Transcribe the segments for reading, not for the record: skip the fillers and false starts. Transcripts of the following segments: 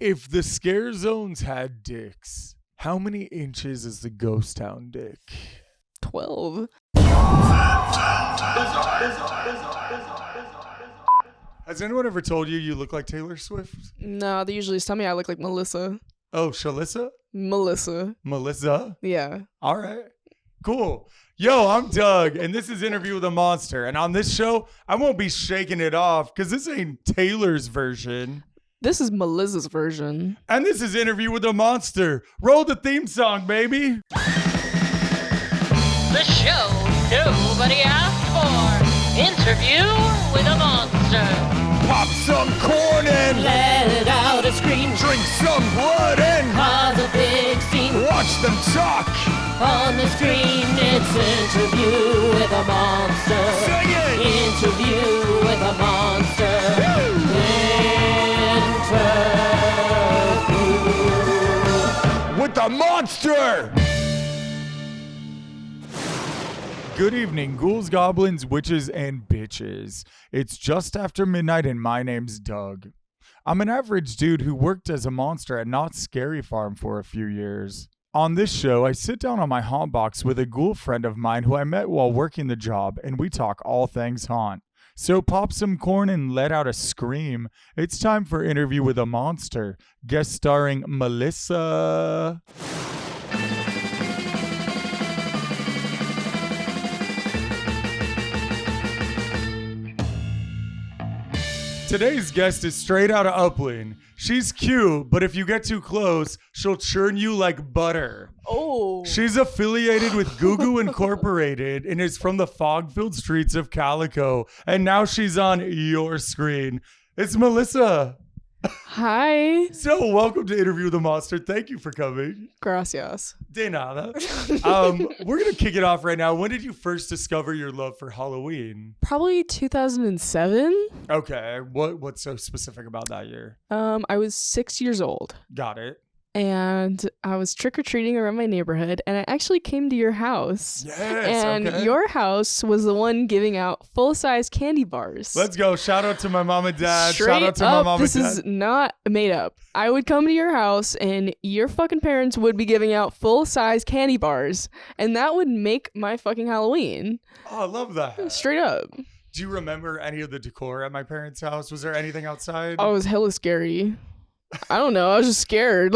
If the scare zones had dicks, how many inches is the ghost town dick? 12. Has anyone ever told you look like Taylor Swift? No, they usually tell me I look like Melissa. Oh, Shalissa? Melissa. Melissa? Yeah. All right. Cool. Yo, I'm Doug, and this is Interview with a Monster. And on this show, I won't be shaking it off because this ain't Taylor's version. This is Melissa's version. And this is Interview with a Monster. Roll the theme song, baby. The show nobody asked for. Interview with a Monster. Pop some corn and Let out a scream. drink some blood and Cause a big scene. watch them talk. On the screen, it's Interview with a Monster. Sing it. Interview with a Monster. Interview With the monster. Good evening, ghouls, goblins, witches, and bitches. It's just after midnight and my name's Doug. I'm an average dude who worked as a monster at Knott Scary Farm for a few years. On this show, I sit down on my haunt box with a ghoul friend of mine who I met while working the job, and we talk all things haunt. So pop some corn and let out a scream. It's time for Interview with a Monster, guest starring Melissa. Today's guest is straight out of Upland. She's cute, but if you get too close, she'll churn you like butter. Oh. She's affiliated with Goo Goo Incorporated and is from the fog-filled streets of Calico. And now she's on your screen. It's Melissa. Hi. So welcome to Interview with the Monster. Thank you for coming. Gracias. De nada. We're going to kick it off right now. When did you first discover your love for Halloween? Probably 2007. Okay. What's so specific about that year? I was 6 years old. Got it. And I was trick-or-treating around my neighborhood, and I actually came to your house. Yes, and okay. your house was the one giving out full-size candy bars. Let's go. Shout out to my mom and dad. Straight Shout out to my up, mom and this dad. is not made up. I would come to your house, and your fucking parents would be giving out full-size candy bars, and that would make my fucking Halloween. Oh, I love that. Straight up. Do you remember any of the decor at my parents' house? Was there anything outside? Oh, it was hella scary. I don't know. I was just scared.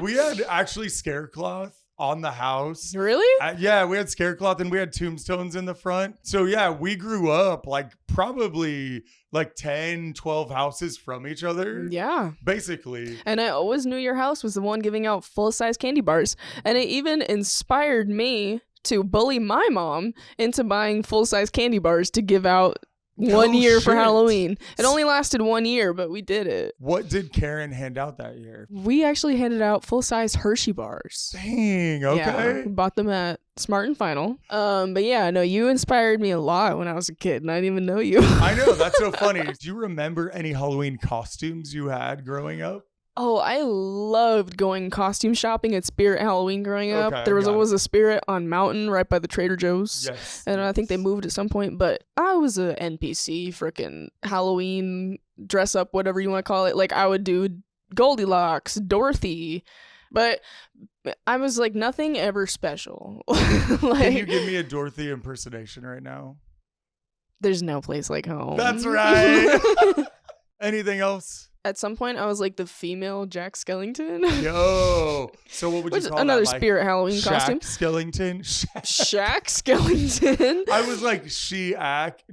We had actually scare cloth on the house. Really? Yeah, we had scare cloth and we had tombstones in the front. So yeah, we grew up like probably like 10, 12 houses from each other. Yeah. Basically. And I always knew your house was the one giving out full-size candy bars. And it even inspired me to bully my mom into buying full-size candy bars to give out one year for Halloween. It only lasted 1 year, but we did it. What did Karen hand out that year? We actually handed out full-size Hershey bars. Dang, okay. Yeah, we bought them at Smart and Final. But yeah, no, you inspired me a lot when I was a kid, and I didn't even know you. I know, that's so funny. Do you remember any Halloween costumes you had growing up? Oh, I loved going costume shopping at Spirit Halloween growing up. Okay, There was got it. always a Spirit on Mountain right by the Trader Joe's. Yes. And I think they moved at some point, but I was a NPC freaking Halloween dress up, whatever you want to call it. Like I would do Goldilocks, Dorothy, but I was like nothing ever special. Can you give me a Dorothy impersonation right now? There's no place like home. That's right. Anything else? At some point, I was like the female Jack Skellington. Yo. So what would you Which call another that? Like, Spirit Halloween costume. Skellington? Shaq Skellington. I was like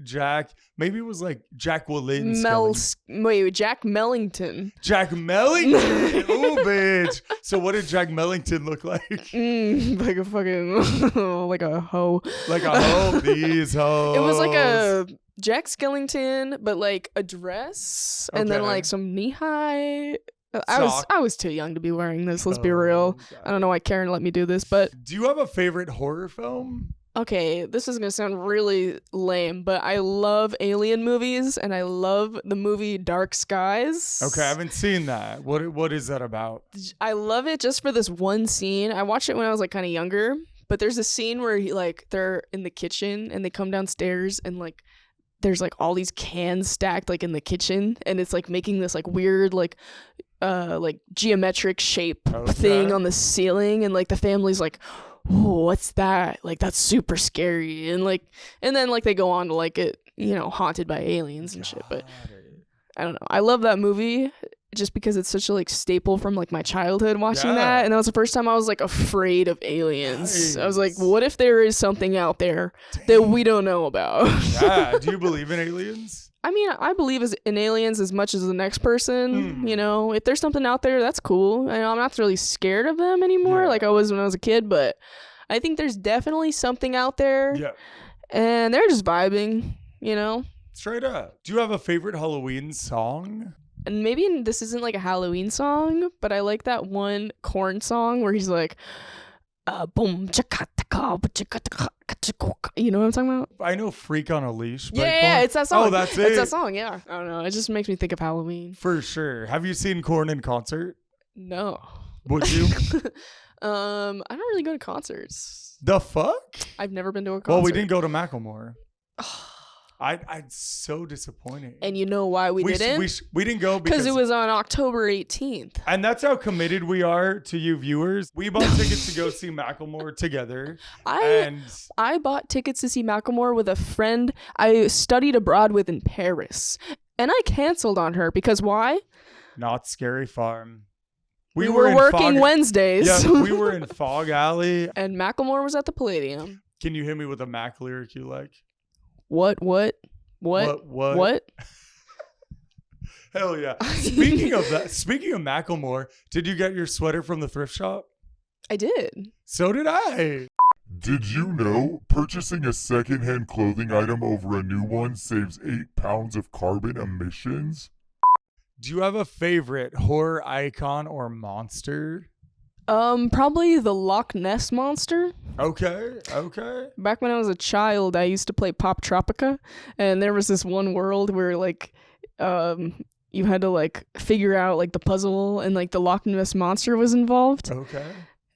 Jack. Maybe it was like Jacqueline Jack Mellington. Jack Mellington. Oh, bitch. So what did Jack Mellington look like? Like a fucking, like a hoe. Like a hoe. These hoes. It was like a Jack Skellington, but like a dress and then Okay. like some knee high. I was too young to be wearing this. Let's be real. God. I don't know why Karen let me do this, but Do you have a favorite horror film? okay, this is gonna sound really lame, but I love alien movies and I love the movie Dark Skies. Okay, I haven't seen that. What is that about? I love it just for this one scene. I watched it when I was like kind of younger, but there's a scene where they're in the kitchen and they come downstairs and like there's like all these cans stacked like in the kitchen and it's like making this like weird like like geometric shape Okay. thing on the ceiling, and like the family's like, "Oh, what's that? Like that's super scary." And then like they go on to like it, haunted by aliens and shit. But Got it. I don't know. I love that movie just because it's such a like staple from like my childhood watching Yeah. that, and that was the first time I was like afraid of aliens. I was like, Nice. what if there is something out there that we don't know about? Yeah. Do you believe in aliens? I mean, I believe in aliens as much as the next person. Hmm. If there's something out there, that's cool. I'm not really scared of them anymore Yeah. like I was when I was a kid, but I think there's definitely something out there, Yeah. and they're just vibing, Straight up. Do you have a favorite Halloween song? And maybe this isn't like a Halloween song, but I like that one Korn song where he's like, boom, you know what I'm talking about? I know "Freak on a Leash." by Yeah, Korn. it's that song. Oh, that's it. It's that song, yeah. I don't know. It just makes me think of Halloween. For sure. Have you seen Korn in concert? No. Would you? I don't really go to concerts. The fuck? I've never been to a concert. Well, we didn't go to Macklemore. I'm so disappointed. And you know why we didn't? We didn't go Because it was on October 18th. And that's how committed we are to you viewers. We bought tickets to go see Macklemore together. I bought tickets to see Macklemore with a friend I studied abroad with in Paris. And I canceled on her because why? Not Scary Farm. We were working Wednesdays. Yeah, we were in Fog Alley. And Macklemore was at the Palladium. Can you hit me with a Mac lyric you like? What? Hell yeah. Speaking of Macklemore, did you get your sweater from the thrift shop? I did. So did I. Did you know purchasing a secondhand clothing item over a new one saves 8 pounds of carbon emissions? Do you have a favorite horror icon or monster? Probably the Loch Ness Monster. Okay. Back when I was a child, I used to play Pop Tropica, and there was this one world where like you had to like figure out like the puzzle, and like the Loch Ness Monster was involved. Okay.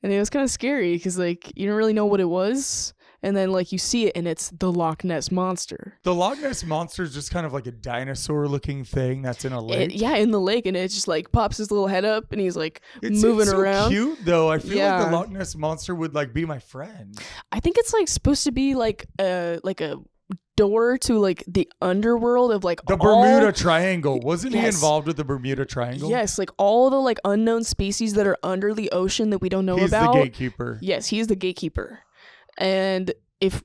And it was kind of scary because like you didn't really know what it was, and then like you see it and it's the Loch Ness Monster. The Loch Ness Monster is just kind of like a dinosaur-looking thing that's in a lake. In the lake, and it just like pops his little head up, and he's like It's moving so around. Cute though. I feel like Yeah. the Loch Ness Monster would like be my friend. I think it's like supposed to be like a door to like the underworld of like The all- Bermuda Triangle. Wasn't he Yes. involved with the Bermuda Triangle? Yes, like all the like unknown species that are under the ocean that we don't know He's about. the gatekeeper. Yes, he's the gatekeeper. And if,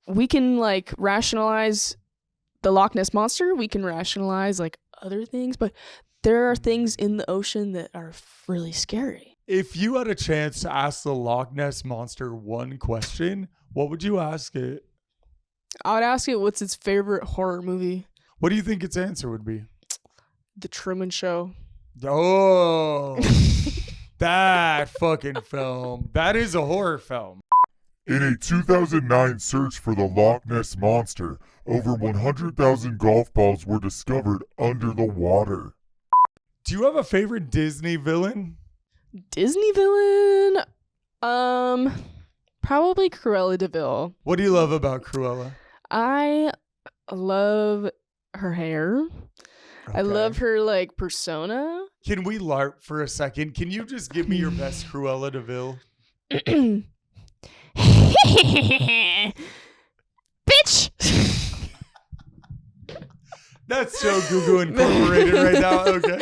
we can like rationalize the Loch Ness Monster, we can rationalize like other things, but there are things in the ocean that are really scary. If you had a chance to ask the Loch Ness Monster one question, what would you ask it? I would ask it what's its favorite horror movie. What do you think its answer would be? The Truman Show. Oh, that fucking film. That is a horror film. In a 2009 search for the Loch Ness Monster, over 100,000 golf balls were discovered under the water. Do you have a favorite Disney villain? Disney villain? Probably Cruella de Vil. What do you love about Cruella? I love her hair. I Okay. love her like persona. Can we LARP for a second? Can you just give me your best Cruella de Vil? Bitch. That's so Google Incorporated right now. Okay.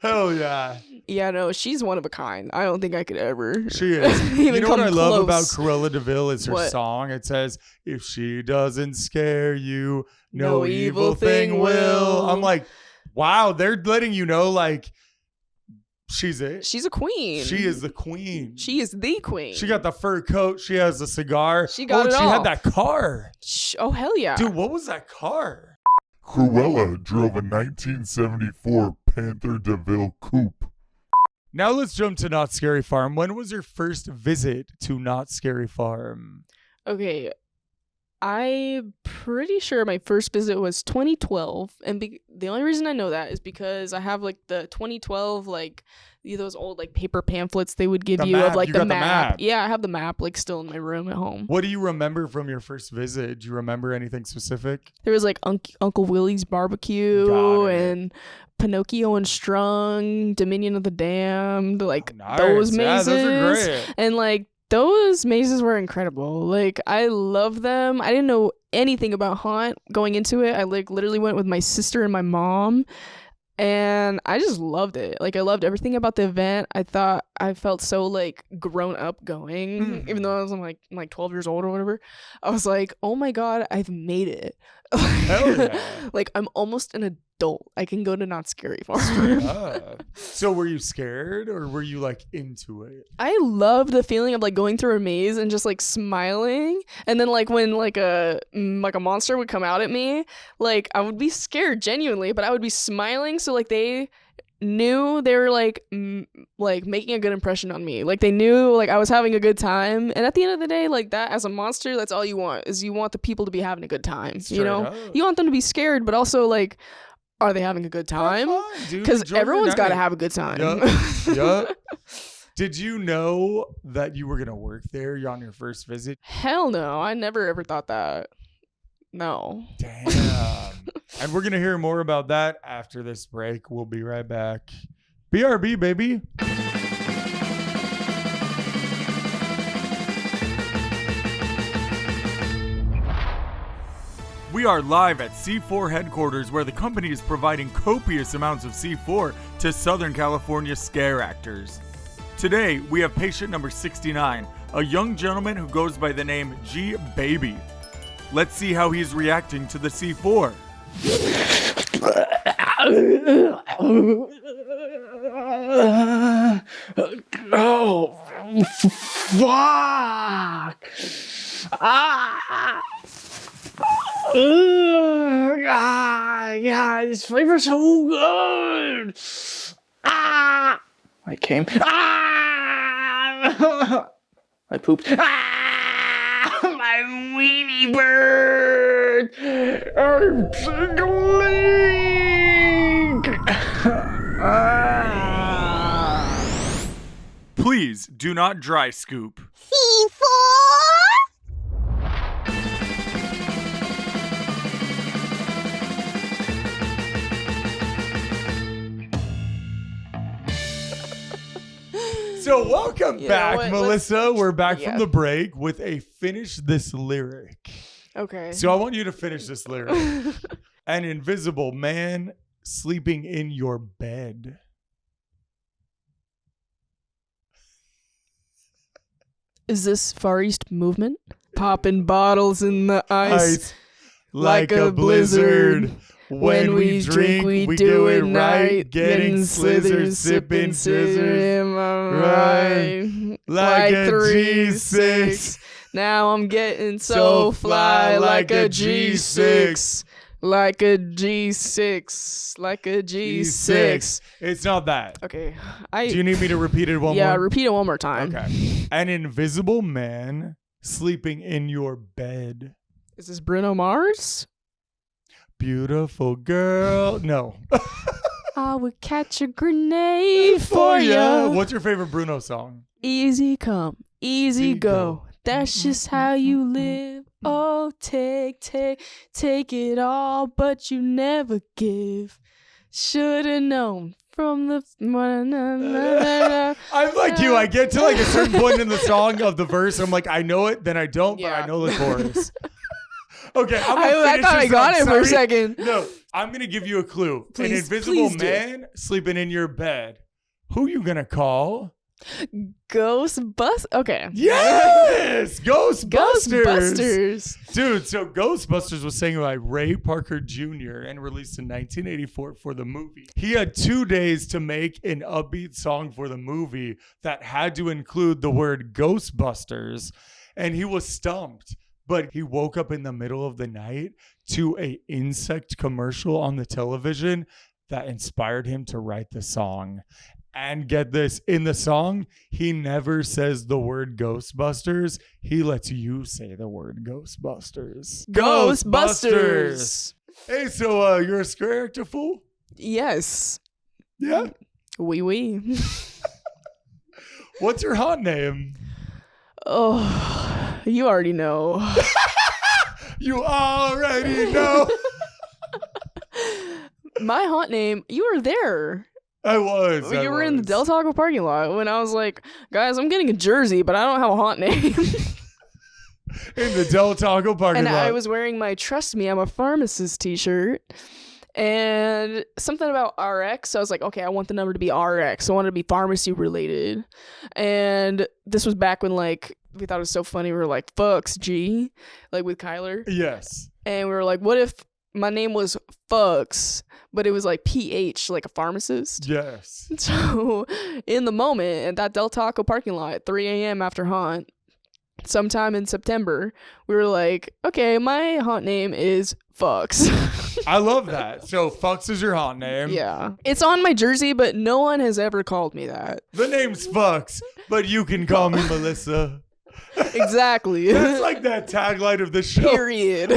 Hell yeah. Yeah, no, she's one of a kind. I don't think I could ever. She is. even You know what come I love about close. Cruella de Vil is her What? song. It says, "If she doesn't scare you, no No evil thing will." I'm like, wow, they're letting you know, like, she's it. She's a queen. She is the queen. She is the queen. She got the fur coat. She has the cigar. She got it she all. had that car. Oh hell yeah, Dude, what was that car? Cruella drove a 1974 Panther DeVille coupe. Now let's jump to Not Scary Farm. When was your first visit to Not Scary Farm? Okay, I'm pretty sure my first visit was 2012, and the only reason I know that is because I have like the 2012 like those old like paper pamphlets they would give The you map. of like You the got the map. map. Yeah, I have the map like still in my room at home. What do you remember from your first visit? Do you remember anything specific? There was like Uncle Willie's barbecue Got it. and Pinocchio Unstrung, Dominion of the Damned, like Nice. those Yeah, mazes. those are great. And like those mazes were incredible. Like I love them. I didn't know anything about Haunt going into it. I like literally went with my sister and my mom, and I just loved it. Like I loved everything about the event. I thought I felt so like grown up going, even though I was like 12 years old or whatever. I was like, oh my god, I've made it. Hell yeah. Like I'm almost an adult. I can go to Not Scary Farm. So were you scared or were you like into it? I love the feeling of like going through a maze and just like smiling, and then like when like a monster would come out at me, like I would be scared genuinely, but I would be smiling, so like they knew they were like like making a good impression on me. Like they knew like I was having a good time, and at the end of the day, like that as a monster, that's all you want, is you want the people to be having a good time. Straight You know, up. you want them to be scared, but also like, are they having a good time? Because Because everyone's got to have a good time. Yup. Did you know that you were going to work there on your first visit? Hell no, I never ever thought that. No. Damn. And we're going to hear more about that after this break. We'll be right back. BRB, baby. We are live at C4 headquarters, where the company is providing copious amounts of C4 to Southern California scare actors. Today, we have patient number 69, a young gentleman who goes by the name G Baby. Let's see how he's reacting to the C4. Oh, fuck! Yeah, this flavor's so good. I came. I pooped. My weenie bird. I'm tickling. Please do not dry scoop. So welcome back, Melissa. We're back from the break with a finish this lyric. Okay. So I want you to finish this lyric. An invisible man sleeping in your bed. Is this Far East movement? Popping bottles in the ice like a blizzard. When we drink, we do it right. Getting slithers, sipping scissors. Am I right? Like a G6. Now I'm getting so fly like a G6. Like a G6. Like a G6. It's not that. Okay. Do you need me to repeat it one more? Yeah, repeat it one more time. Okay. An invisible man sleeping in your bed. Is this Bruno Mars? Beautiful girl. No. I would catch a grenade for ya. What's your favorite Bruno song? Easy come, easy go. That's just how you live. Oh, take it all, but you never give. Should've known from the. I'm like you. I get to like a certain point in the song of the verse. I'm like, I know it, then I don't, but I know the chorus. Okay, I'm gonna I finish thought I this. got I'm it for a sorry. second. No, I'm gonna give you a clue. Please, An invisible please do. man sleeping in your bed. Who you gonna call? Okay. Yes, Ghostbusters. Ghostbusters. Dude, so Ghostbusters was sang by Ray Parker Jr. and released in 1984 for the movie. He had 2 days to make an upbeat song for the movie that had to include the word Ghostbusters, and he was stumped. But he woke up in the middle of the night to a insect commercial on the television that inspired him to write the song. And get this, in the song, he never says the word Ghostbusters. He lets you say the word Ghostbusters. Ghostbusters. Hey, so you're a scary actor, fool? Yes. Yeah. Oui. What's your hot name? Oh, you already know. You already know. My haunt name, you were there. I was. You were in the Del Taco parking lot when I was like, guys, I'm getting a jersey, but I don't have a haunt name. In the Del Taco parking lot. And I was wearing my Trust Me, I'm a Pharmacist t-shirt. And something about RX. So I was like, okay, I want the number to be RX. I want it to be pharmacy related. And this was back when like we thought it was so funny. We were like, fucks G, like with Kyler. Yes. And we were like, what if my name was Fucks, but it was like PH, like a pharmacist? Yes. So in the moment at that Del Taco parking lot at 3 a.m. after haunt, sometime in September, we were like, okay, my haunt name is Fucks. I love that. So Fucks is your haunt name. Yeah. It's on my jersey, but no one has ever called me that. The name's Fucks, but you can call me Melissa. Exactly. That's like that tagline of the show. Period.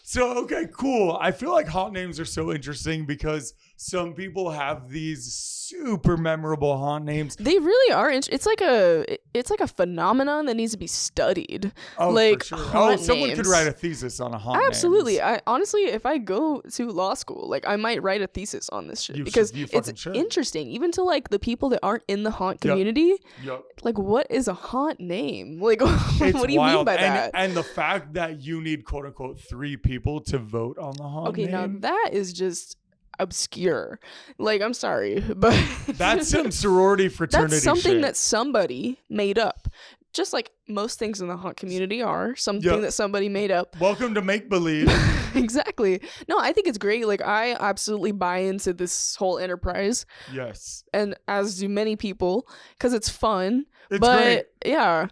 So, okay, cool. I feel like haunt names are so interesting because some people have these super memorable haunt names. They really are. It's like a phenomenon that needs to be studied. Oh, like, for sure. haunt Someone names. could write a thesis on a haunt Absolutely. names. I honestly, if I go to law school, like I might write a thesis on this shit You because should- you it's fucking should. interesting. Even to like the people that aren't in the haunt Yep. community, Yup. like what is a haunt name? Like It's what do you mean wild. by and, that? And the fact that you need quote unquote 3 people to vote on the haunt Okay, now name. that is just obscure. Like, I'm sorry, but That's some sorority fraternity that's something shit. that somebody made up. Just like most things in the haunt community are something Yep. that somebody made up. Welcome to make believe. Exactly. No, I think it's great. Like, I absolutely buy into this whole enterprise, Yes. and as do many people, because it's fun. It's but great. yeah.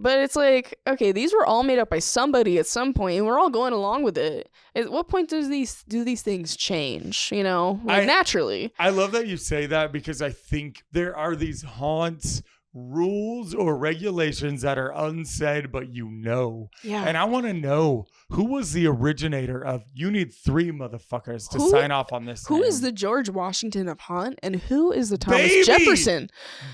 But it's like, okay, these were all made up by somebody at some point, and we're all going along with it. At what point do these things change? You know, like naturally. I love that you say that because I think there are these haunts rules or regulations that are unsaid, but you know. Yeah. And I want to know who was the originator of you need 3 motherfuckers to Who- sign off on this. Who name. is the George Washington of haunt, and who is the Thomas Baby! Jefferson?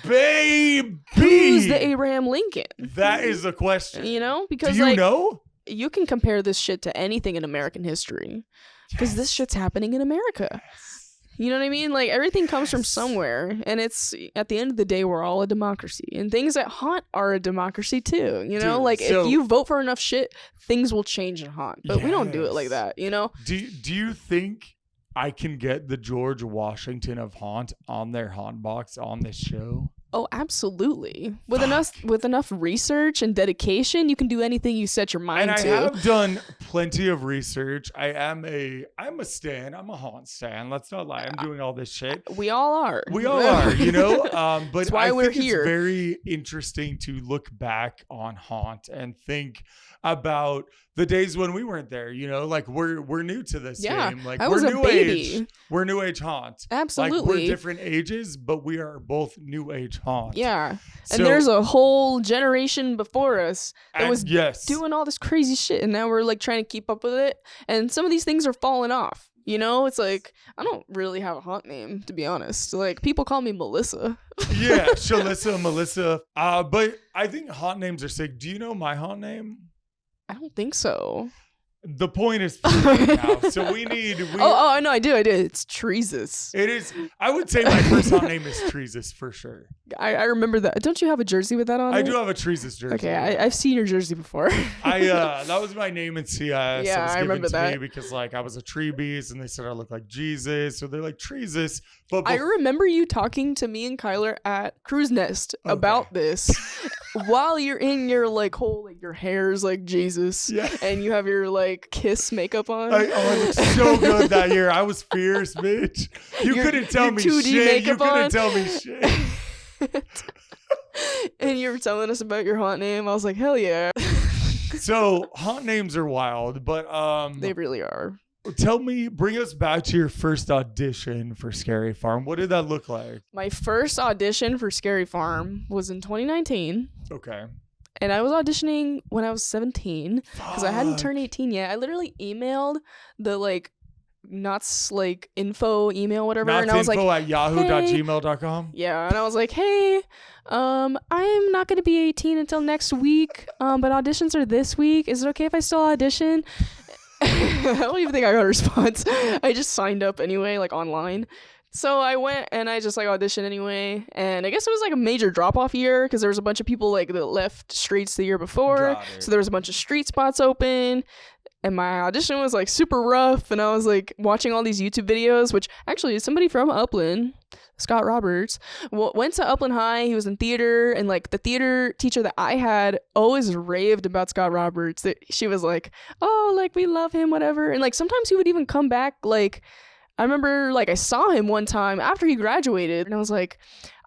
Baby? Who's the Abraham Lincoln? That is the question. You know, Do because you like know? you can compare this shit to anything in American history, because this shit's happening in America. You know what I mean? Like, everything comes from somewhere, and it's, at the end of the day, we're all a democracy, and things that haunt are a democracy too. You know, Dude, like so- if you vote for enough shit, things will change and haunt. But we don't do it like Yes. that. You know? Do you think I can get the George Washington of haunt on their haunt box on this show? Oh, absolutely. With enough research and dedication, you can do anything you set your mind And I to. have done plenty of research. I'm a stan. I'm a haunt stan. Let's not lie. I'm doing all this shit. We all are. We all are, you know. But That's why I we're think here. It's very interesting to look back on haunt and think about the days when we weren't there. You know, like we're new to this Yeah, game. Like I we're was a new baby. age. We're new age haunt. Like Absolutely. we're different ages, but we are both new age haunt. Yeah. So- And there's a whole generation before us that And was yes. doing all this crazy shit, and now we're like trying to keep up with it, and some of these things are falling off. You know, it's like I don't really have a haunt name, to be honest. Like, people call me Melissa. Yeah, Shalissa, Melissa. But I think haunt names are sick. Do you know my haunt name? I don't think so. The point is now. So we Oh, no, I do. It's Treesus. It is. I would say my first haunt name is Treesus for sure. I remember that. Don't you have a jersey with that on I it? do have a Treesus jersey. Okay, I've seen your jersey before. That was my name in CS. Yeah, It was I given remember to that. me because like I was a tree beast and they said I look like Jesus, so they're like Treesus. But I remember you talking to me and Kyler at Cruise Nest about this while you're in your like whole like your hair's like Jesus, Yeah. and you have your like Kiss makeup on. I looked so good that year. I was fierce, bitch. You Your- couldn't tell your me 2D shit. You makeup couldn't on. tell me shit. And you were telling us about your haunt name. I was like, hell yeah. So haunt names are wild, but They really are. Bring us back to your first audition for Scary Farm. What did that look like? My first audition for Scary Farm was in 2019. Okay. And I was auditioning when I was 17 because I hadn't turned 18 yet. I literally emailed the like Knott's like info email, whatever. Knott's and I was info like, at yahoo.gmail.com. Yeah, and I was like, hey, I'm not gonna be 18 until next week. But auditions are this week. Is it okay if I still audition? I don't even think I got a response. I just signed up anyway, like online. So I went and I just like auditioned anyway. And I guess it was like a major drop off year because there was a bunch of people like that left streets the year before. So there was a bunch of street spots open. And my audition was like super rough. And I was like watching all these YouTube videos, which actually somebody from Upland, Scott Roberts, went to Upland High. He was in theater, and like the theater teacher that I had always raved about Scott Roberts. She was like, oh, like we love him, whatever. And like sometimes he would even come back. Like I remember like I saw him one time after he graduated, and I was like,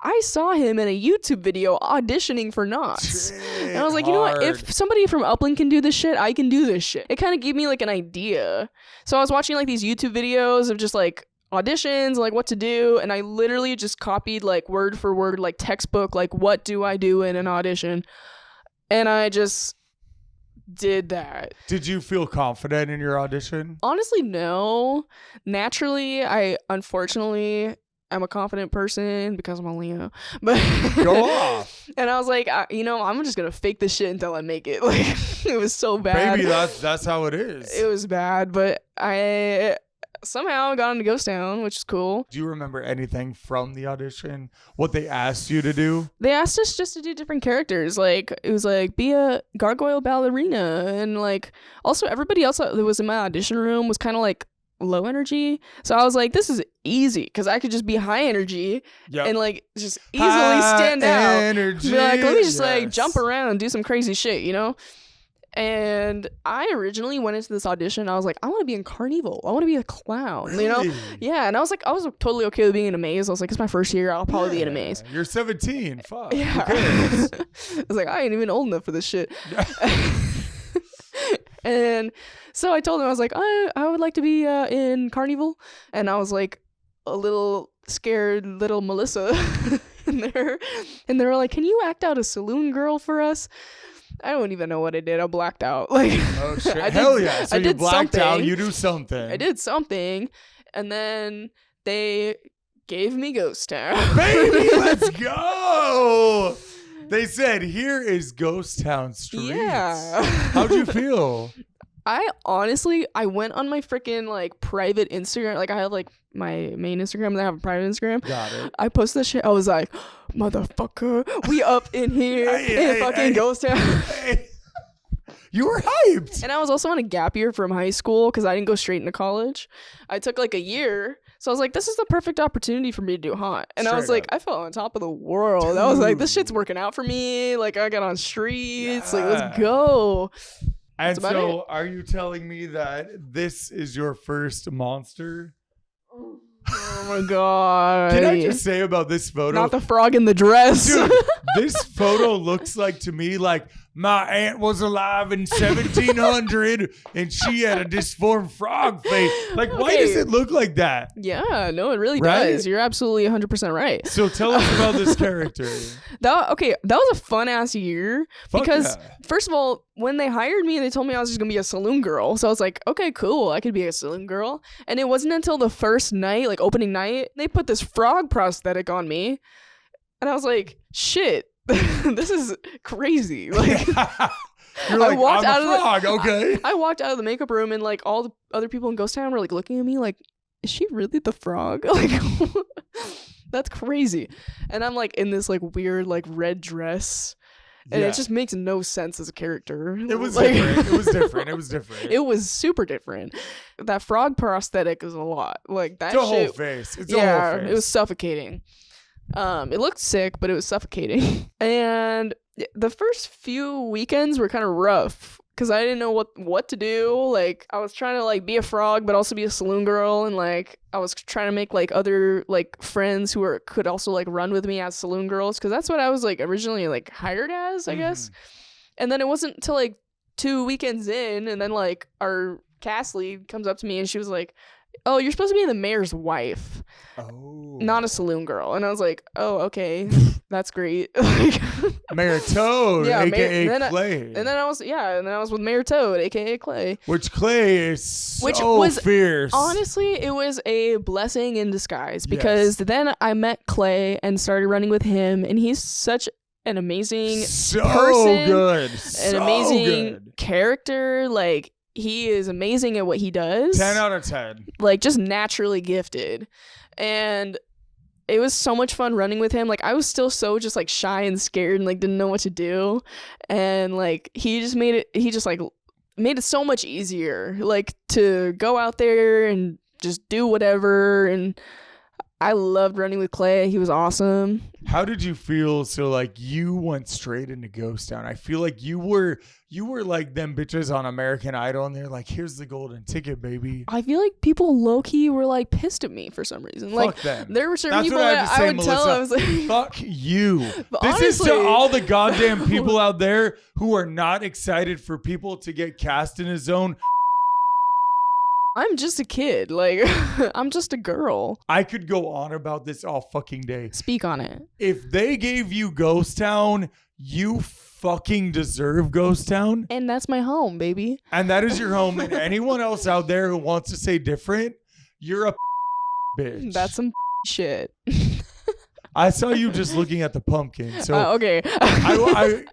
I saw him in a YouTube video auditioning for Knott's. And I was like, you know what? If somebody from Upland can do this shit, I can do this shit. It kind of gave me like an idea. So I was watching like these YouTube videos of just like auditions, like what to do, and I literally just copied like word for word, like textbook, like what do I do in an audition, and I just did that. Did you feel confident in your audition? Honestly, no. Naturally, I unfortunately am a confident person because I'm a Leo, but Go off. And I was like, I'm just gonna fake this shit until I make it. Like it was so bad. Maybe that's how it is. It was bad, but I somehow got into Ghost Town, which is cool. Do you remember anything from the audition? What they asked you to do? They asked us just to do different characters. Like, it was like, be a gargoyle ballerina. And like, also everybody else that was in my audition room was kind of like low energy. So I was like, this is easy because I could just be high energy and like just easily stand out. Energy. Be like, let me just like jump around and do some crazy shit, you know? And I originally went into this audition. I was like, I want to be in Carnival. I want to be a clown, you know? Yeah. And I was totally okay with being in a maze. I was like, it's my first year. I'll probably be in a maze. You're 17. Fuck. Yeah. I was like, I ain't even old enough for this shit. And so I told him, I was like, I would like to be in Carnival. And I was like a little scared little Melissa in there. And they were like, can you act out a saloon girl for us? I don't even know what I did. I blacked out. Like, oh shit! Hell yeah! So you blacked out. You do something. I did something, and then they gave me Ghost Town. Baby, let's go! They said, "Here is Ghost Town Streets." Yeah. How'd you feel? I went on my freaking like private Instagram. Like I have like my main Instagram and I have a private Instagram. Got it. I posted this shit. I was like, motherfucker, we up in here in fucking Ghost Town. You were hyped. And I was also on a gap year from high school because I didn't go straight into college. I took like a year. So I was like, this is the perfect opportunity for me to do hot. And I was like, I felt on top of the world. Dude. I was like, this shit's working out for me. Like I got on streets. Like, let's go. And so are you telling me that this is your first monster? Oh my god. Can I just say about this photo? Not the frog in the dress. Dude, this photo looks like to me like my aunt was alive in 1700 and she had a disformed frog face. Like, why does it look like that? Yeah, no, it really does. You're absolutely 100% right. So tell us about this character. That was a fun ass year. Because first of all, when they hired me, they told me I was just gonna be a saloon girl. So I was like, okay, cool, I could be a saloon girl. And it wasn't until the first night, like opening night, they put this frog prosthetic on me. And I was like, shit. This is crazy. Like, you're like, I walked out of the frog. Okay. I walked out of the makeup room and like all the other people in Ghost Town were like looking at me like, is she really the frog? Like, that's crazy. And I'm like in this like weird like red dress, and it just makes no sense as a character. It was like, different. It was different. It was different. It was super different. That frog prosthetic is a lot. Like that. It's a shit, whole face. It's a whole face. It was suffocating. It looked sick, but it was suffocating. And the first few weekends were kind of rough because I didn't know what to do. Like, I was trying to like be a frog, but also be a saloon girl, and like I was trying to make like other like friends who could also like run with me as saloon girls because that's what I was like originally like hired as, I guess. And then it wasn't until like 2 weekends in, and then like our Cassie comes up to me and she was like, "Oh, you're supposed to be the mayor's wife, not a saloon girl." And I was like, "Oh, okay, that's great." Like, Mayor Toad, Yeah, aka Mayor- Clay. and then I was with Mayor Toad, aka Clay. Which Clay is so Which was fierce. Honestly, it was a blessing in disguise because then I met Clay and started running with him, and he's such an amazing so person, good. an So amazing good. character. Like, he is amazing at what he does. 10 out of 10. Like, just naturally gifted. And it was so much fun running with him. Like, I was still so just like shy and scared and like didn't know what to do. And like he made it so much easier, like, to go out there and just do whatever. And I loved running with Clay. He was awesome. How did you feel? So like you went straight into Ghost Town. I feel like you were like them bitches on American Idol, and they're like, "Here's the golden ticket, baby." I feel like people low-key were like pissed at me for some reason. Like, Fuck them. there were certain That's people what I have that to say, I would tell, Melissa. I was like, Fuck you. But This is to honestly- all the goddamn people out there who are not excited for people to get cast in a zone. I'm just a kid. Like, I'm just a girl. I could go on about this all fucking day. Speak on it. If they gave you Ghost Town, you fucking deserve Ghost Town. And that's my home, baby. And that is your home. And anyone else out there who wants to say different, you're a bitch. That's some shit. I saw you just looking at the pumpkin. So Okay. I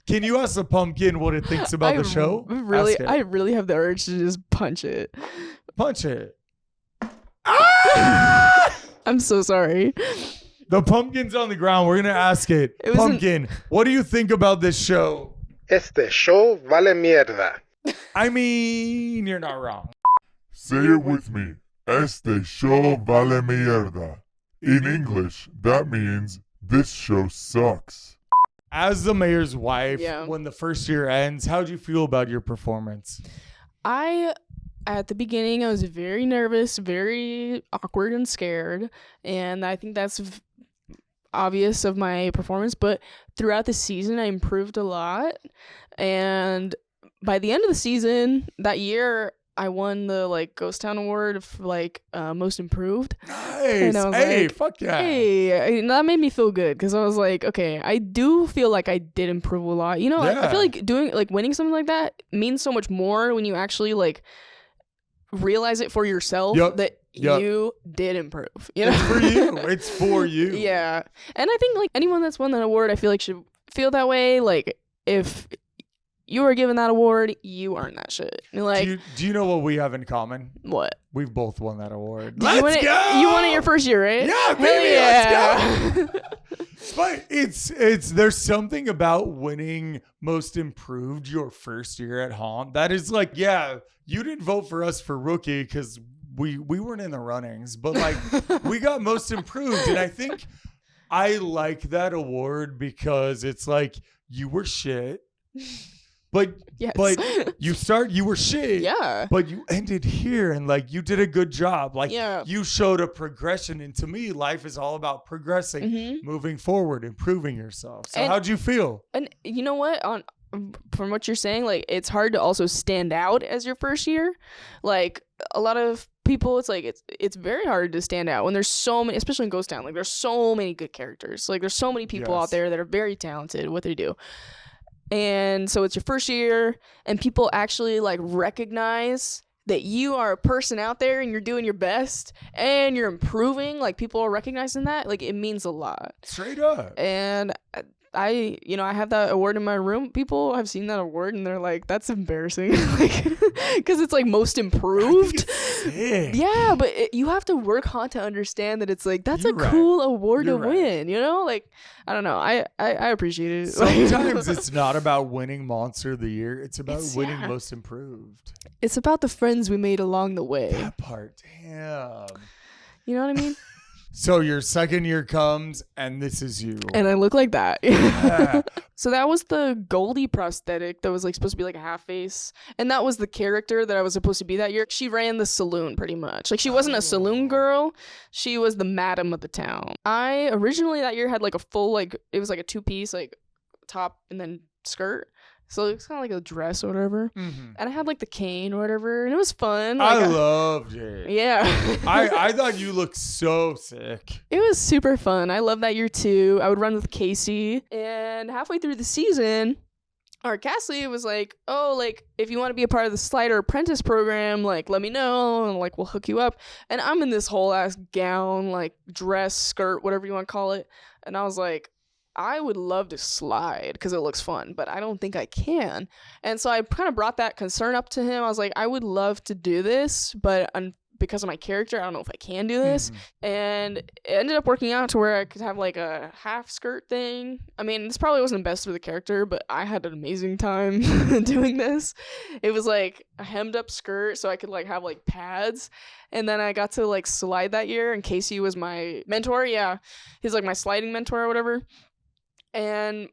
can you ask the pumpkin what it thinks about the show? Ask it. I really have the urge to just punch it. Punch it. I'm so sorry. The pumpkin's on the ground. We're going to ask it. It was an- Pumpkin, what do you think about this show? Este show vale mierda. I mean, you're not wrong. Say it with me. Este show vale mierda. In English, that means this show sucks. As the mayor's wife, Yeah. when the first year ends, how'd you feel about your performance? At the beginning, I was very nervous, very awkward and scared. And I think that's obvious of my performance. But throughout the season, I improved a lot. And by the end of the season, that year, I won the like Ghost Town Award for like most improved. Nice. And I was Hey, like, fuck yeah. Hey, and that made me feel good because I was like, okay, I do feel like I did improve a lot. You know, I Yeah. feel like winning something like that means so much more when you actually like realize it for yourself that you did improve. You know, It's for you. It's for you. Yeah, and I think like anyone that's won that award, I feel like should feel that way. Like if you were given that award, you earned that shit. Like, Do you know what we have in common? what? We've both won that award. Did you win it? You won it your first year, right? Yeah, Hell baby, yeah. let's go. But it's there's something about winning most improved your first year at Haunt that is like, yeah, you didn't vote for us for rookie because we weren't in the runnings, but like we got most improved. And I think I like that award because it's like you were shit. But Yes. but you were shit. Yeah. But you ended here and like you did a good job. Like Yeah. you showed a progression. And to me, life is all about progressing, Mhm. moving forward, improving yourself. So And- how'd you feel? And you know what? From what you're saying, like it's hard to also stand out as your first year. Like a lot of people, it's like it's very hard to stand out when there's so many, especially in Ghost Town. Like there's so many good characters. Like there's so many people Yes. out there that are very talented at what they do. And so it's your first year, and people actually like recognize that you are a person out there and you're doing your best and you're improving. Like people are recognizing that. Like it means a lot. Straight up. And I have that award in my room. People have seen that award and they're like, that's embarrassing. Like, because it's like most improved. Sick. Yeah, but you have to work hard to understand that it's like, that's You're a right. cool award You're to right. win, you know? Like, I don't know. I appreciate it. Sometimes it's not about winning Monster of the Year. It's about winning yeah. most improved. It's about the friends we made along the way. That part. Damn. You know what I mean? So your second year comes and this is you. And I look like that. Yeah. So that was the Goldie prosthetic that was like supposed to be like a half face. And that was the character that I was supposed to be that year. She ran the saloon pretty much. Like she wasn't a saloon girl. She was the madam of the town. I originally that year had like a full, like it was like a 2-piece like top and then skirt. So it's kind of like a dress or whatever. Mm-hmm. And I had like the cane or whatever, and it was fun. I Like, loved it. yeah. I thought you looked so sick. It was super fun. I loved that year too. I would run with Casey, and halfway through the season, our cast lead was like, "Oh, like if you want to be a part of the Slider Apprentice program, like let me know, and like we'll hook you up." And I'm in this whole ass gown, like dress, skirt, whatever you want to call it, and I was like, I would love to slide because it looks fun, but I don't think I can. And so I kind of brought that concern up to him. I was like, I would love to do this, but because of my character, I don't know if I can do this. And it ended up working out to where I could have like a half skirt thing. I mean, this probably wasn't best for the character, but I had an amazing time doing this. It was like a hemmed up skirt, so I could like have like pads. And then I got to like slide that year, and Casey was my mentor. Yeah, he's like my sliding mentor or whatever. And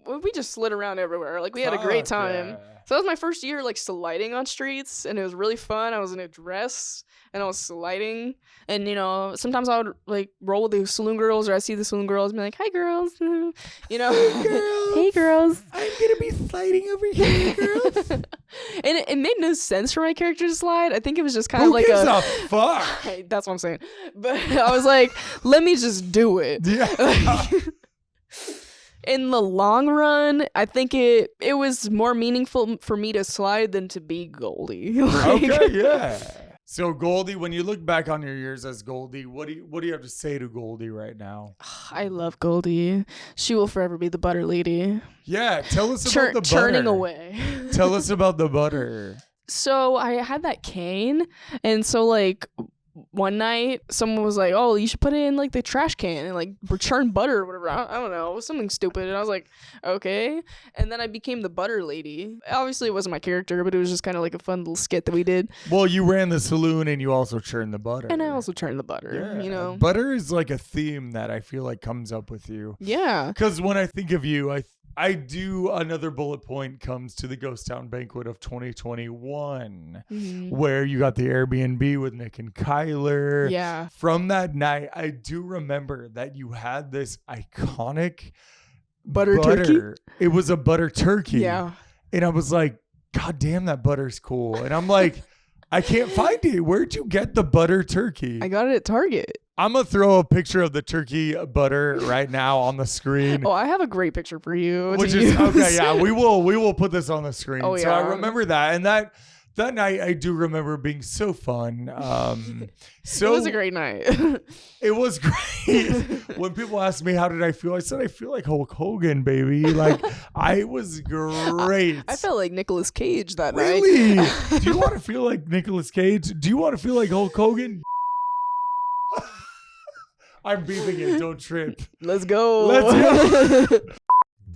we just slid around everywhere. Like, we had a great time. Yeah. So that was my first year, like, sliding on streets, and it was really fun. I was in a dress, and I was sliding. And, you know, sometimes I would, like, roll with the saloon girls, or I'd see the saloon girls and be like, hi, girls. You know? Hey, girls. Hey, girls. I'm going to be sliding over here, girls. And it made no sense for my character to slide. I think it was just kind Who of like gives a fuck? That's what I'm saying. But I was like, let me just do it. Yeah. In the long run, I think it was more meaningful for me to slide than to be Goldie. Okay, yeah. So Goldie, when you look back on your years as Goldie, what do you have to say to Goldie right now? I love Goldie. She will forever be the butter lady. Yeah, tell us about the butter. Churning away. Tell us about the butter. So I had that cane, and so like one night someone was like, oh, you should put it in like the trash can and like churn butter or whatever. I don't know, it was something stupid. And I was like, okay. And then I became the butter lady. Obviously it wasn't my character, but it was just kind of like a fun little skit that we did. Well, you ran the saloon and you also churned the butter. And I also churned the butter, you know. Butter is like a theme that I feel like comes up with you. Yeah. Because when I think of you, I do, another bullet point comes to the Ghost Town Banquet of 2021, where you got the Airbnb with Nick and Kyler. Yeah. From that night, I do remember that you had this iconic butter turkey. It was a butter turkey. Yeah. And I was like, God damn, that butter's cool. And I'm like, I can't find it. Where'd you get the butter turkey? I got it at Target. I'm going to throw a picture of the turkey butter right now on the screen. Oh, I have a great picture for you. Which is, okay, yeah, we will put this on the screen. Oh, So yeah. I remember that. And that night, I do remember being so fun. So it was a great night. It was great. When people ask me, how did I feel? I said, I feel like Hulk Hogan, baby. Like, I was great. I felt like Nicolas Cage that Really? night. Do you want to feel like Nicolas Cage? Do you want to feel like Hulk Hogan? I'm beeping it. Don't trip. Let's go.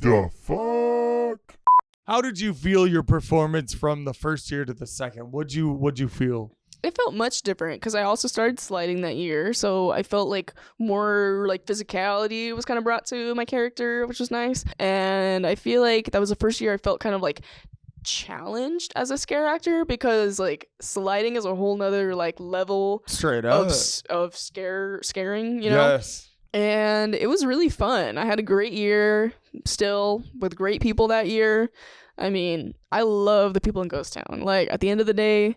The fuck? How did you feel your performance from the first year to the second? What'd you feel? It felt much different because I also started sliding that year, so I felt like more like physicality was kind of brought to my character, which was nice. And I feel like that was the first year I felt kind of like challenged as a scare actor, because like sliding is a whole nother like level Straight up of scaring, you know. Yes. And it was really fun. I had a great year still with great people that year. I mean, I love the people in Ghost Town. Like, at the end of the day,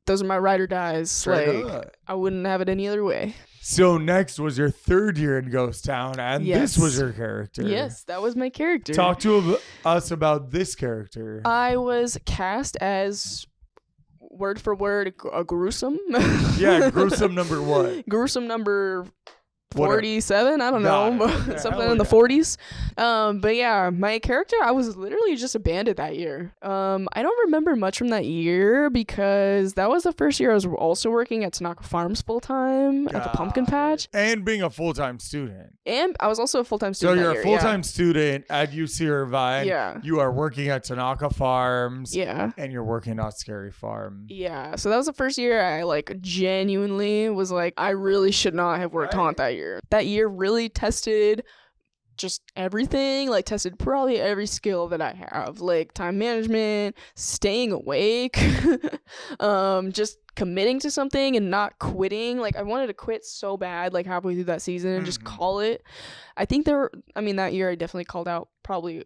those are my ride or dies. Straight like, up. I wouldn't have it any other way. So next was your third year in Ghost Town, and Yes. this was your character. Yes, that was my character. Talk to us about this character. I was cast as, word for word, a gruesome. Yeah, gruesome number what? Gruesome number 47. 47, I don't know, Yeah, something hell in the yeah. 40s. But yeah, my character, I was literally just a bandit that year. I don't remember much from that year because that was the first year I was also working at Tanaka Farms full time at the pumpkin patch, And being a full-time student. and I was also a full-time So student. you're that a year, full-time student at UC Irvine. Yeah. You are working at Tanaka Farms. Yeah. And you're working at Scary Farm. Yeah, so that was the first year I like genuinely was like, I really should not have worked haunt that year. That year really tested just everything, like tested probably every skill that I have, like time management, staying awake, just committing to something and not quitting. Like, I wanted to quit so bad, like halfway through that season and just call it. I think that year I definitely called out probably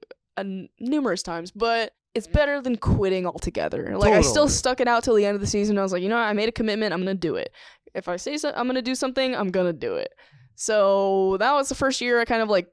numerous times, but it's better than quitting altogether. Like, I still Totally. stuck it out till the end of the season. I was like, you know what? I made a commitment. I'm going to do it. If I say so, I'm going to do something, I'm going to do it. So that was the first year I kind of like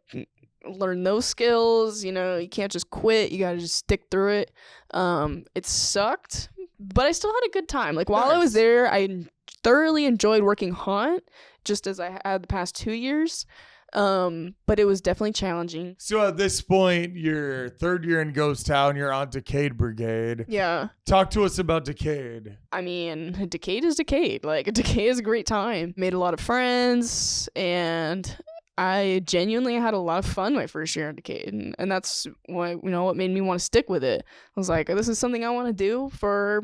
learned those skills. You know, you can't just quit. You got to just stick through it. It sucked, but I still had a good time. Like, while I was there, I thoroughly enjoyed working haunt, just as I had the past 2 years. But it was definitely challenging. So at this point, your third year in Ghost Town, you're on Decade Brigade. Yeah. Talk to us about Decade. I mean, Decade is Decade. Like, Decade is a great time. Made a lot of friends, and I genuinely had a lot of fun my first year in Decade. And that's what made me want to stick with it. I was like, this is something I want to do for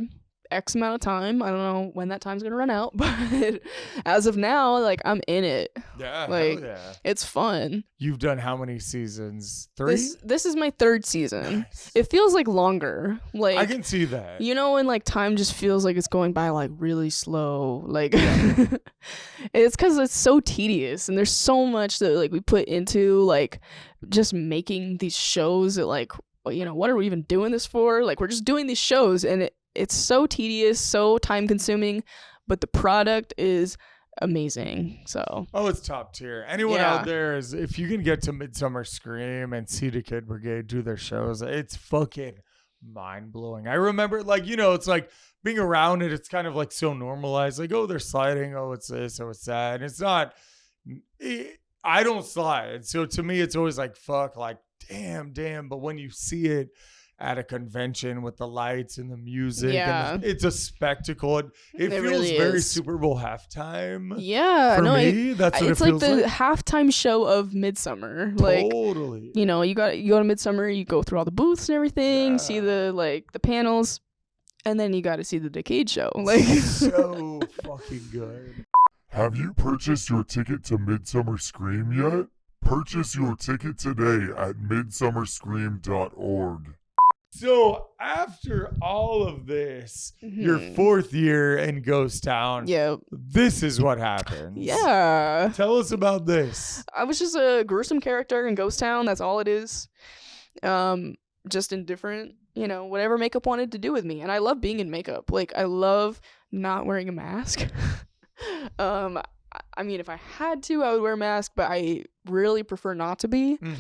X amount of time. I don't know when that time's gonna run out, but as of now, like, I'm in it. Yeah, Like, hell yeah. it's fun. You've done how many seasons? 3? This is my third season. Nice. It feels like longer. Like, I can see that. you know when like time just feels like it's going by like really slow. Like it's because it's so tedious, and there's so much that like we put into like just making these shows that like, what are we even doing this for? Like, we're just doing these shows, and it's so tedious, so time consuming, but the product is amazing. So It's top tier. Anyone out there is, if you can get to Midsummer Scream and see the Kid Brigade do their shows, it's fucking mind blowing. I remember, like, it's like being around it. It's kind of like so normalized. Like, they're sliding. It's this. It's that. And it's not. I don't slide. So to me, it's always like, fuck, like, damn. But when you see it at a convention with the lights and the music, and it's a spectacle. It feels really very is. Super Bowl halftime. yeah, For no, me, that's what it's it like feels the like. halftime show of Midsummer. Like, Totally. you go to Midsummer, you go through all the booths and everything, see the panels, and then you got to see the Decade show. Like, So fucking good. Have you purchased your ticket to Midsummer Scream yet? Purchase your ticket today at midsummerscream.org. So after all of this, your fourth year in Ghost Town, yeah, this is what happens. yeah. Tell us about this. I was just a gruesome character in Ghost Town. That's all it is. Just indifferent, whatever makeup wanted to do with me. And I love being in makeup. Like, I love not wearing a mask. I mean, if I had to, I would wear a mask, but I really prefer not to be. Mm-hmm.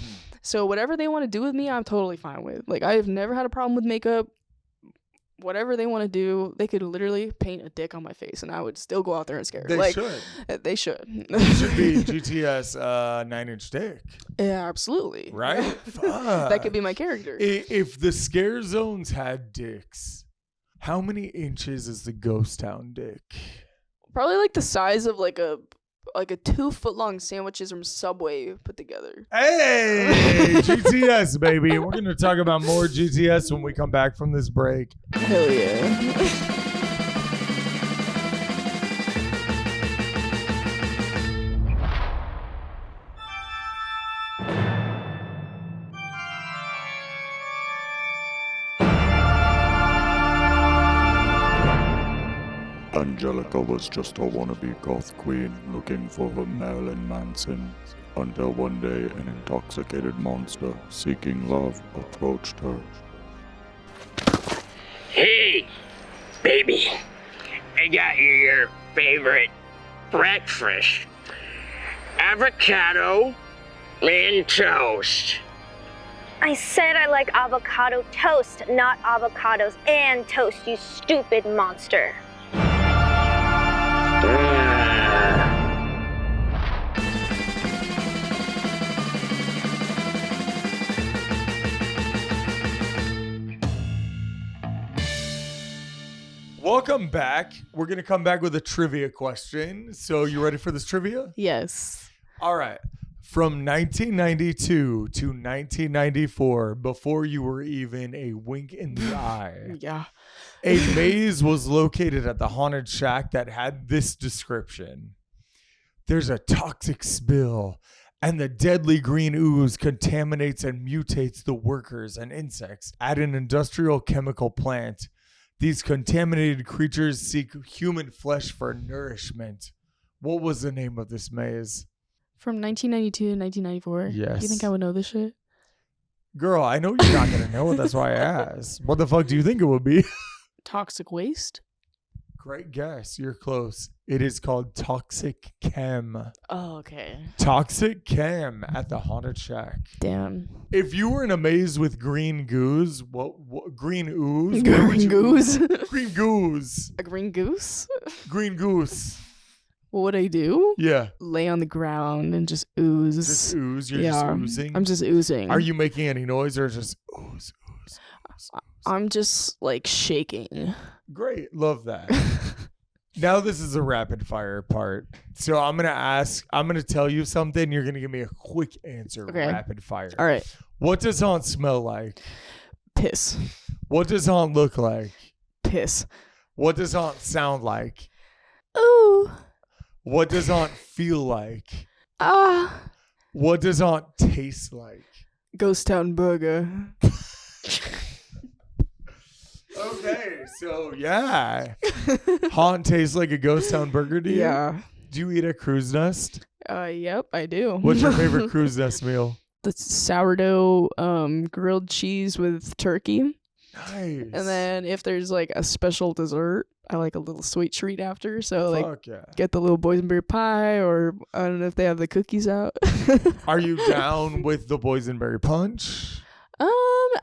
So whatever they want to do with me, I'm totally fine with. Like, I've never had a problem with makeup. Whatever they want to do, they could literally paint a dick on my face, and I would still go out there and scare. They should. They should. It should be GTS 9-inch dick. Yeah, absolutely. Right? That could be my character. If the scare zones had dicks, how many inches is the Ghost Town dick? Probably like the size of like a 2-foot-long sandwiches from Subway put together. Hey, GTS, baby. We're going to talk about more GTS when we come back from this break. Hell yeah. Angelica was just a wannabe goth queen looking for her Marilyn Manson, until one day an intoxicated monster seeking love approached her. Hey, baby, I got you your favorite breakfast. Avocado and toast. I said I like avocado toast, not avocados and toast, you stupid monster. Welcome back. We're going to come back with a trivia question. So you ready for this trivia? Yes. All right. From 1992 to 1994, before you were even a wink in the eye, Yeah. a maze was located at the haunted shack that had this description. There's a toxic spill, and the deadly green ooze contaminates and mutates the workers and insects at an industrial chemical plant. These contaminated creatures seek human flesh for nourishment. What was the name of this maze? From 1992 to 1994? Yes. You think I would know this shit? Girl, I know you're not going to know it. That's why I asked. What the fuck do you think it would be? Toxic waste? Great guess. You're close. It is called Toxic Chem. Oh, okay. Toxic Chem at the Haunted Shack. Damn. If you were in a maze with green goose, what green ooze? Green goose? Green goose. A green goose? Green goose. What would I do? Yeah. Lay on the ground and just ooze. Just ooze. You're just oozing. I'm just oozing. Are you making any noise or just ooze, ooze, ooze? I'm just like shaking. Great. Love that. Now this is a rapid fire part. So I'm going to tell you something. You're going to give me a quick answer. Okay. Rapid fire. All right. What does haunt smell like? Piss. What does haunt look like? Piss. What does haunt sound like? Ooh. What does haunt feel like? Ah. What does haunt taste like? Ghost Town Burger. Okay, so yeah. Haunt tastes like a ghost town burger to you? Yeah. Do you eat at Cruise Nest? Yep, I do. What's your favorite Cruise Nest meal? The sourdough grilled cheese with turkey. Nice. And then if there's like a special dessert, I like a little sweet treat after. So like Fuck yeah. get the little boysenberry pie, or I don't know if they have the cookies out. Are you down with the boysenberry punch?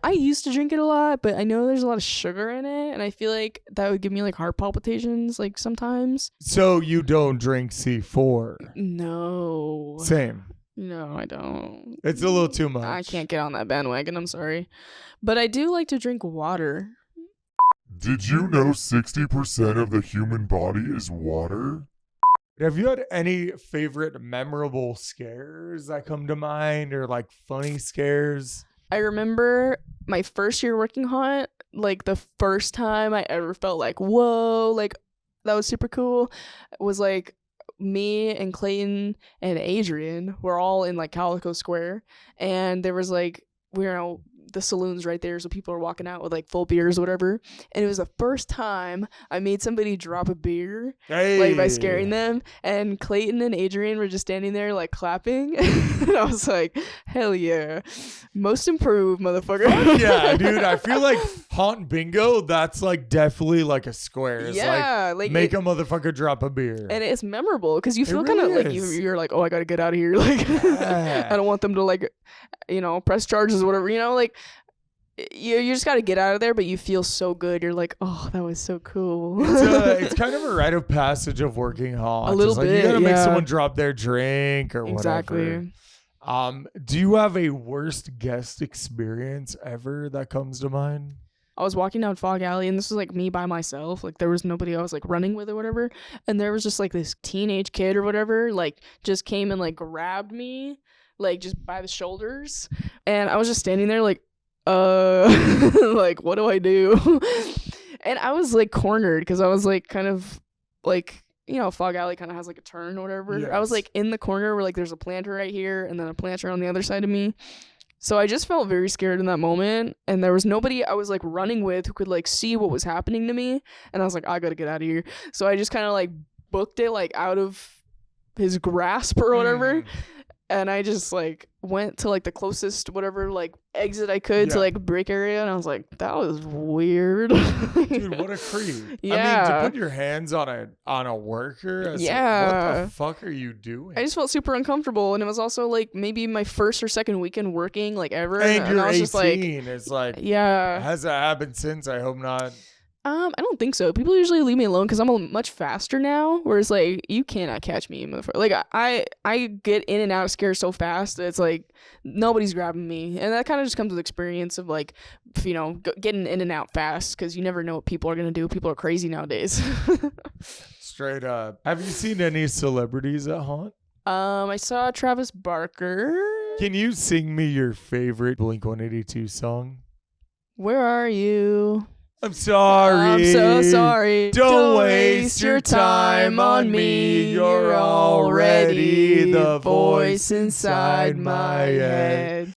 I used to drink it a lot, but I know there's a lot of sugar in it, and I feel like that would give me like heart palpitations like sometimes. So you don't drink C4? No. Same. No, I don't. It's a little too much. I can't get on that bandwagon, I'm sorry. But I do like to drink water. Did you know 60% of the human body is water? Have you had any favorite memorable scares that come to mind, or like funny scares? I remember my first year working haunt, like the first time I ever felt like, whoa, like that was super cool, was like me and Clayton and Adrian were all in like Calico Square, and there was like, the saloon's right there, so people are walking out with like full beers or whatever, and it was the first time I made somebody drop a beer, like by scaring them, and Clayton and Adrian were just standing there like clapping, and I was like, hell yeah, most improved, motherfucker. Yeah, dude, I feel like haunt bingo, that's like definitely like a square. It's Yeah, like make a motherfucker drop a beer. and it's memorable because you feel really kind of like is. you're like, oh, I gotta get out of here, like Yeah. I don't want them to like, press charges or whatever, like you just gotta get out of there, but you feel so good. You're like, oh, that was so cool. It's kind of a rite of passage of working haunt. A little Just like, bit, you gotta make yeah. someone drop their drink or Exactly. whatever. Do you have a worst guest experience ever that comes to mind? I was walking down Fog Alley, and this was like me by myself. Like there was nobody I was like running with or whatever. And there was just like this teenage kid or whatever, like just came and like grabbed me, like just by the shoulders. And I was just standing there like, like, what do I do? And I was like cornered because I was like kind of like, Fog Alley kind of has like a turn or whatever. Yes. I was like in the corner where like there's a planter right here and then a planter on the other side of me. So I just felt very scared in that moment, and there was nobody I was like running with who could like see what was happening to me, and I was like, I gotta get out of here. So I just kind of like booked it like out of his grasp or whatever, and I just like went to like the closest whatever like exit I could to like break area, and I was like, that was weird. Dude, what a creep. Yeah. I mean, to put your hands on a worker, it's like, what the fuck are you doing? I just felt super uncomfortable, and it was also like maybe my first or second weekend working like ever, and you're I was 18. just like, It's like, yeah. has that happened since? I hope not. I don't think so. People usually leave me alone because I'm much faster now. Whereas like you cannot catch me, motherfucker. Like I get in and out of scares so fast that it's like nobody's grabbing me, and that kind of just comes with experience of like, getting in and out fast because you never know what people are gonna do. People are crazy nowadays. Straight up. Have you seen any celebrities at haunt? I saw Travis Barker. Can you sing me your favorite Blink-182 song? Where are you? I'm sorry. I'm so sorry. Don't waste your time on me. You're already the voice inside my head.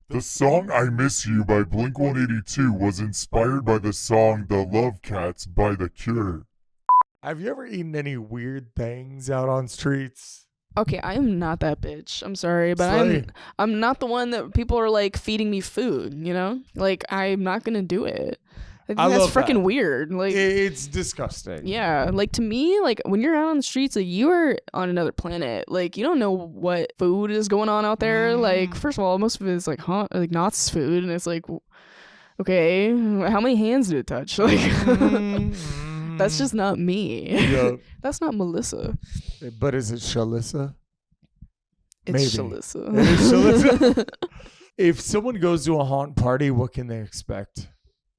The song I Miss You by Blink-182 was inspired by the song The Love Cats by The Cure. Have you ever eaten any weird things out on streets? Okay, I am not that bitch. I'm sorry, but Slay. I'm not the one that people are like feeding me food, you know? Like I'm not going to do it. I think I that's love freaking that. weird. Like It's disgusting. yeah, like to me, like when you're out on the streets, like you are on another planet. Like you don't know what food is going on out there. Like first of all, most of it is like Knott's food, and it's like, okay, how many hands did it touch? Like that's just not me. Yup. That's not Melissa. But is it Shalissa? It's Maybe. Shalissa. It is Shalissa. If someone goes to a haunt party, what can they expect?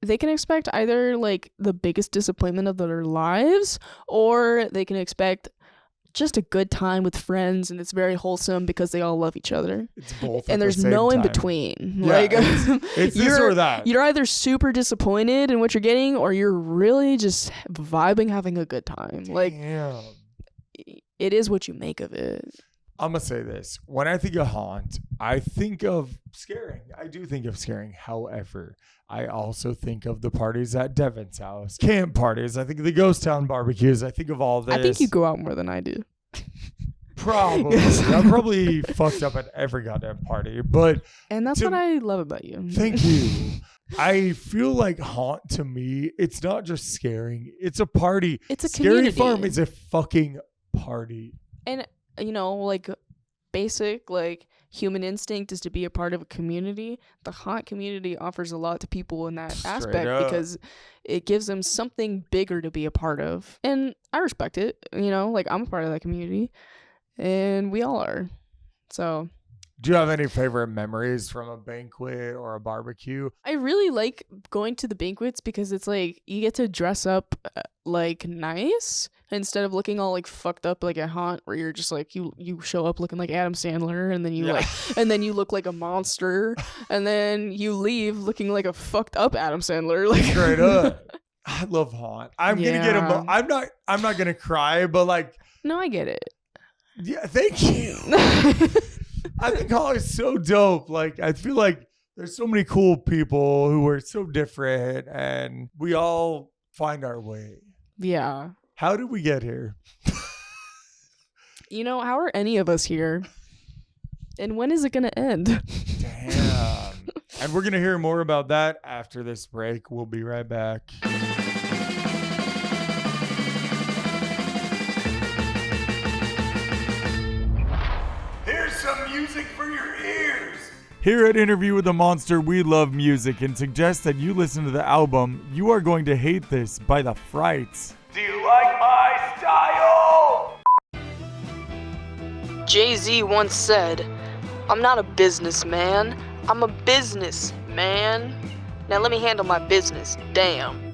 They can expect either like the biggest disappointment of their lives, or they can expect just a good time with friends, and it's very wholesome because they all love each other. It's both. And there's no in between. Yeah, Like it's this or that. You're either super disappointed in what you're getting, or you're really just vibing, having a good time. Like Damn. it is what you make of it. I'm going to say this. When I think of haunt, I think of scaring. I do think of scaring. However, I also think of the parties at Devin's house, camp parties. I think of the ghost town barbecues. I think of all this. I think you go out more than I do. Probably. I'm probably fucked up at every goddamn party. But And that's what I love about you. thank you. I feel like haunt to me, it's not just scaring. It's a party. It's a Scary community. Farm is a fucking party. And you know, like basic like human instinct is to be a part of a community. The haunt community offers a lot to people in that aspect up. because it gives them something bigger to be a part of. And I respect it, you know, like I'm a part of that community and we all are. So Do you have any favorite memories from a banquet or a barbecue? I really like going to the banquets because it's like you get to dress up like nice instead of looking all like fucked up like a haunt where you're just like you show up looking like Adam Sandler and then you you look like a monster and then you leave looking like a fucked up Adam Sandler. Like Straight up. I love haunt. I'm gonna get I'm not gonna cry, but like no, I get it. yeah, thank you. I think haunt is so dope. Like I feel like there's so many cool people who are so different and we all find our way. Yeah. How did we get here? You know, how are any of us here? And when is it gonna end? Damn. And we're gonna hear more about that after this break. We'll be right back. Here's some music for your ears. Here at Interview with a Monster, we love music and suggest that you listen to the album You Are Going to Hate This by The Frights. Do you like my style? Jay-Z once said, "I'm not a businessman, I'm a businessman. Now let me handle my business, damn."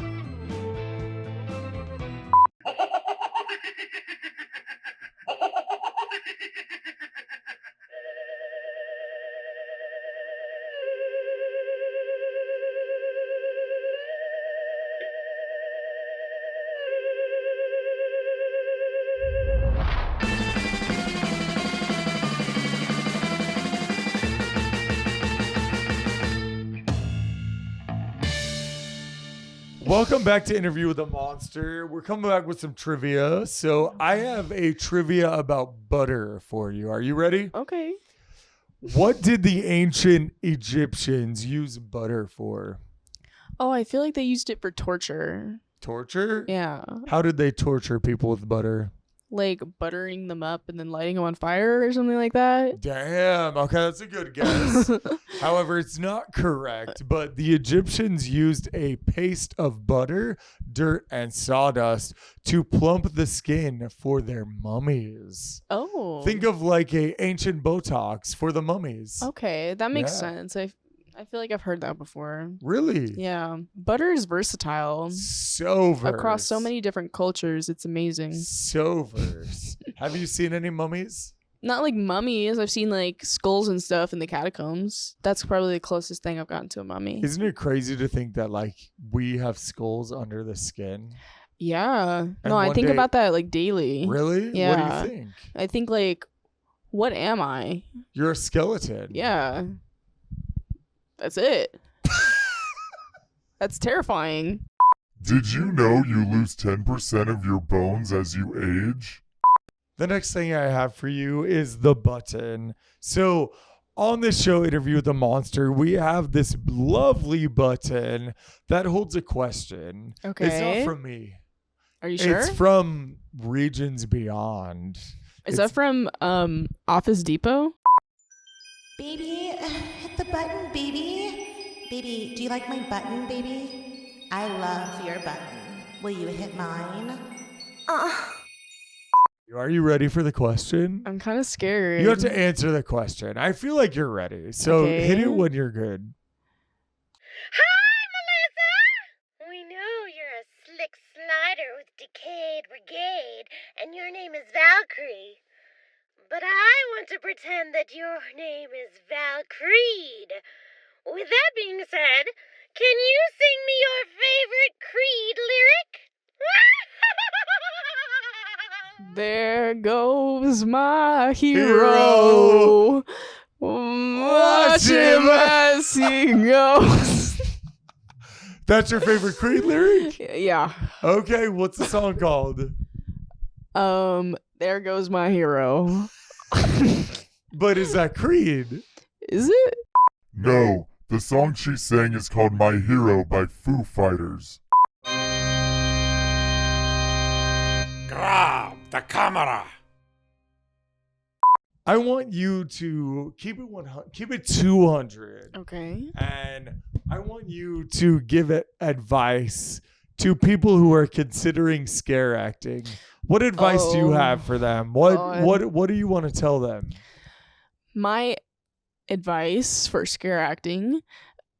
Welcome back to Interview with a Monster. We're coming back with some trivia. So I have a trivia about butter for you. Are you ready? Okay. What did the ancient Egyptians use butter for? Oh, I feel like they used it for torture. Torture? Yeah. How did they torture people with butter? Like buttering them up and then lighting them on fire or something like that. Damn. Okay, that's a good guess. However, it's not correct, but the Egyptians used a paste of butter, dirt, and sawdust to plump the skin for their mummies. Oh. Think of like a ancient Botox for the mummies. Okay, that makes Yeah. sense. I feel like I've heard that before. Really? Yeah. Butter is versatile. So verse. Across so many different cultures, it's amazing. So verse. Have you seen any mummies? Not like mummies. I've seen like skulls and stuff in the catacombs. That's probably the closest thing I've gotten to a mummy. Isn't it crazy to think that like we have skulls under the skin? Yeah. And No, I one think day- about that like daily. Really? Yeah. What do you think? I think like, what am I? You're a skeleton. Yeah. That's it. That's terrifying. Did you know you lose 10% of your bones as you age? The next thing I have for you is the button. So on this show, Interview with the Monster, we have this lovely button that holds a question. Okay. It's not from me. Are you sure? It's from Regions Beyond. Is that from Office Depot? Baby, hit the button, baby. Baby, do you like my button, baby? I love your button. Will you hit mine? Are you ready for the question? I'm kind of scared. You have to answer the question. I feel like you're ready. So Okay. hit it when you're good. Hi, Melissa! We know you're a slick slider with Decayed Brigade, and your name is Valkyrie. But I want to pretend that your name is Valcreed. With that being said, can you sing me your favorite Creed lyric? There goes my hero. Watch him as he goes. That's your favorite Creed lyric? Yeah. Okay, what's the song called? There goes my hero. But is that Creed? Is it? No, the song she sang is called My Hero by Foo Fighters. Grab the camera. I want you to keep it 200. Okay. And I want you to give it advice to people who are considering scare acting. What advice do you have for them? What do you want to tell them? My advice for scare acting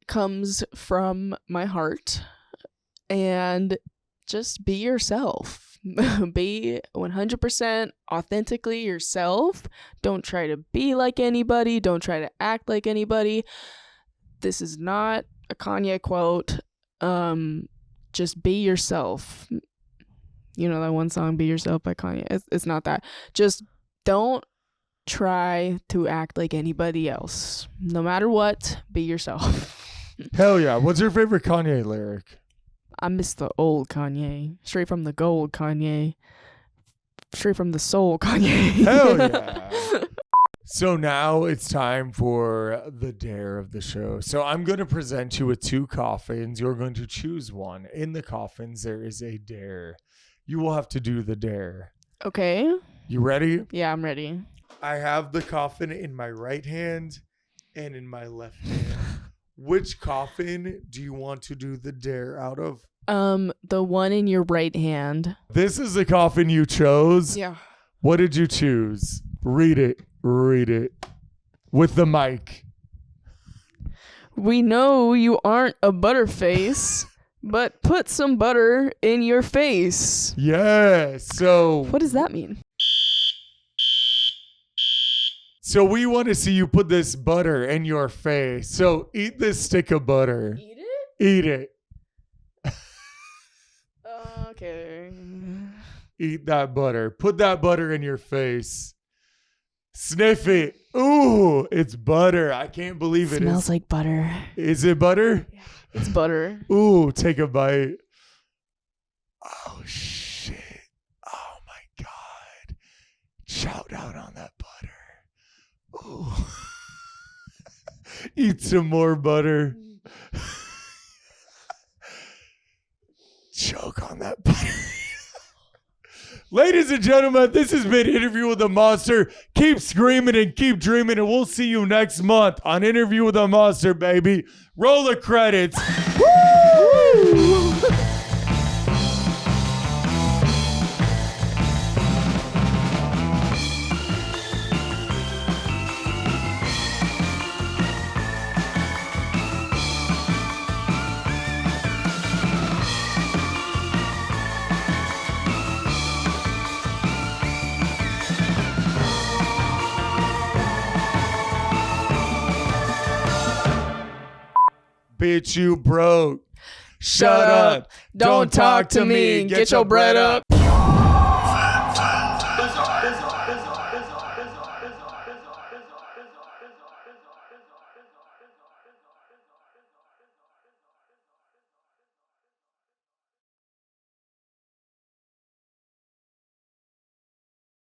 comes from my heart, and just be yourself. Be 100% authentically yourself. Don't try to be like anybody. Don't try to act like anybody. This is not a Kanye quote. Just be yourself. You know that one song, Be Yourself by Kanye? It's not that. Just don't try to act like anybody else. No matter what, be yourself. Hell yeah. What's your favorite Kanye lyric? I miss the old Kanye. Straight from the gold Kanye. Straight from the soul Kanye. Hell yeah. So now it's time for the dare of the show. So I'm going to present you with 2 coffins. You're going to choose one. In the coffins, there is a dare. You will have to do the dare. Okay. You ready? Yeah, I'm ready. I have the coffin in my right hand and in my left hand. Which coffin do you want to do the dare out of? The one in your right hand. This is the coffin you chose? Yeah. What did you choose? Read it. Read it. With the mic. We know you aren't a butterface, but put some butter in your face. Yeah. So What does that mean? So we want to see you put this butter in your face. So eat this stick of butter. Eat it? Eat it. Okay. Eat that butter. Put that butter in your face. Sniff it. Ooh, it's butter. I can't believe it. Smells like butter. Is it butter? Yeah, it's butter. Ooh, take a bite. Oh, shit. Oh, my God. Shout out on that butter. Ooh. Eat some more butter. Choke on that butter. Ladies and gentlemen, this has been Interview with the Monster. Keep screaming and keep dreaming, and we'll see you next month on Interview with the Monster, baby. Roll the credits. Woo! Bitch, you broke. Shut up. Don't talk to me. Get your bread up.